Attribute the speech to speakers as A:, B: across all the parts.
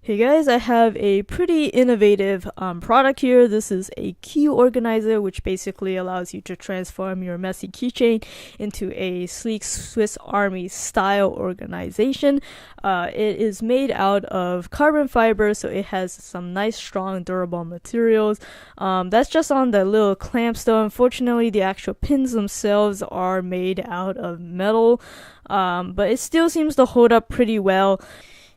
A: Hey guys, I have a pretty innovative product here. This is a key organizer, which basically allows you to transform your messy keychain into a sleek Swiss Army style organization. It is made out of carbon fiber, so it has some nice, strong, durable materials. That's just on the little clamps though. Unfortunately, the actual pins themselves are made out of metal, but it still seems to hold up pretty well.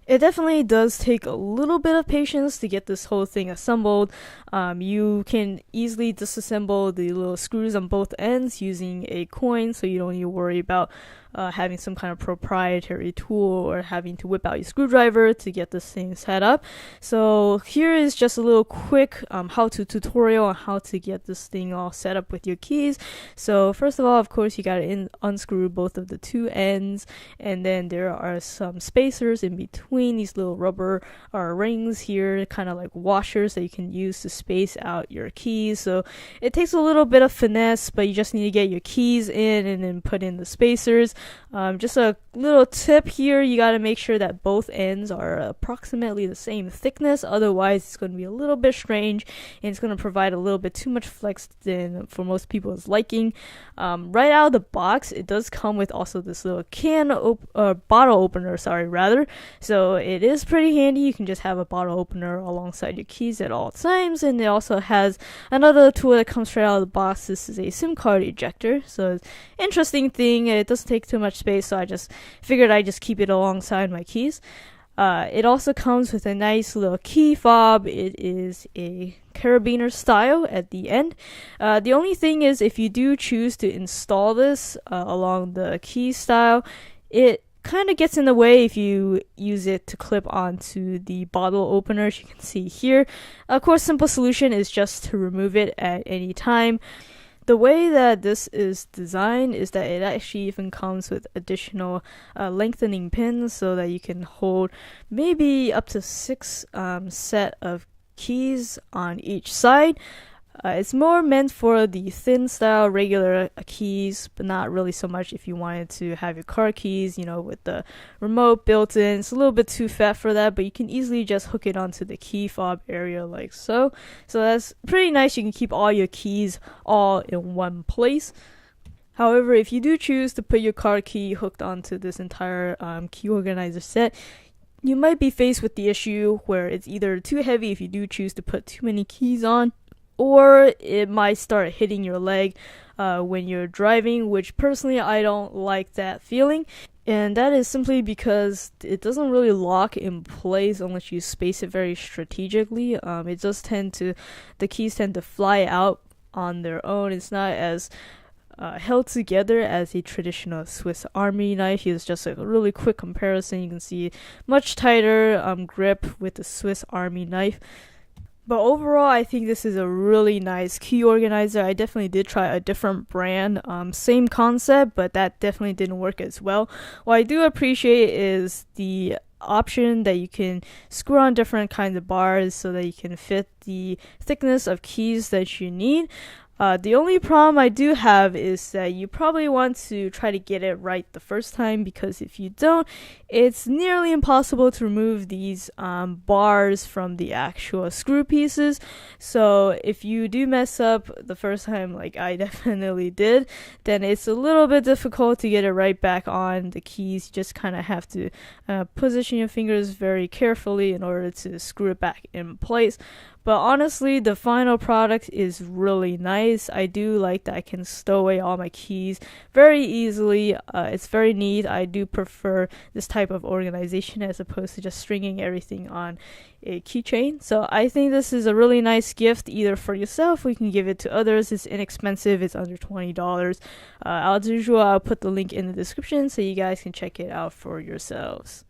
A: It definitely does take a little bit of patience to get this whole thing assembled. You can easily disassemble the little screws on both ends using a coin, so you don't need to worry about having some kind of proprietary tool or having to whip out your screwdriver to get this thing set up. So here is just a little quick how-to tutorial on how to get this thing all set up with your keys. So first of all, of course, you gotta unscrew both of the two ends, and then there are some spacers in between these little rubber rings here, kind of like washers that you can use to space out your keys. So it takes a little bit of finesse, but you just need to get your keys in and then put in the spacers. Just a little tip here, you got to make sure that both ends are approximately the same thickness, otherwise it's going to be a little bit strange and it's going to provide a little bit too much flex than for most people's liking. Right out of the box, it does come with also this little bottle opener, so it is pretty handy. You can just have a bottle opener alongside your keys at all times, and it also has another tool that comes straight out of the box. This is a SIM card ejector, so it's an interesting thing. It doesn't take too much space, so I just figured I'd just keep it alongside my keys. It also comes with a nice little key fob. It is a carabiner style at the end. The only thing is, if you do choose to install this along the key style, it kind of gets in the way if you use it to clip onto the bottle opener, as you can see here. Of course, simple solution is just to remove it at any time. The way that this is designed is that it actually even comes with additional lengthening pins, so that you can hold maybe up to 6 set of keys on each side. It's more meant for the thin style regular keys, but not really so much if you wanted to have your car keys, with the remote built in. It's a little bit too fat for that, but you can easily just hook it onto the key fob area like so. So that's pretty nice. You can keep all your keys all in one place. However, if you do choose to put your car key hooked onto this entire key organizer set, you might be faced with the issue where it's either too heavy if you do choose to put too many keys on, or it might start hitting your leg when you're driving, which personally I don't like that feeling. And that is simply because it doesn't really lock in place unless you space it very strategically. The keys tend to fly out on their own. It's not as held together as a traditional Swiss Army knife. Here's just a really quick comparison. You can see much tighter grip with the Swiss Army knife. But overall, I think this is a really nice key organizer. I definitely did try a different brand, same concept, but that definitely didn't work as well. What I do appreciate is the option that you can screw on different kinds of bars so that you can fit the thickness of keys that you need. The only problem I do have is that you probably want to try to get it right the first time, because if you don't, it's nearly impossible to remove these bars from the actual screw pieces. So if you do mess up the first time, like I definitely did, then it's a little bit difficult to get it right back on the keys. You just kind of have to position your fingers very carefully in order to screw it back in place. But honestly, the final product is really nice. I do like that I can stow away all my keys very easily. It's very neat. I do prefer this type of organization as opposed to just stringing everything on a keychain. So I think this is a really nice gift, either for yourself or you can give it to others. It's inexpensive. It's under $20. As usual, I'll put the link in the description so you guys can check it out for yourselves.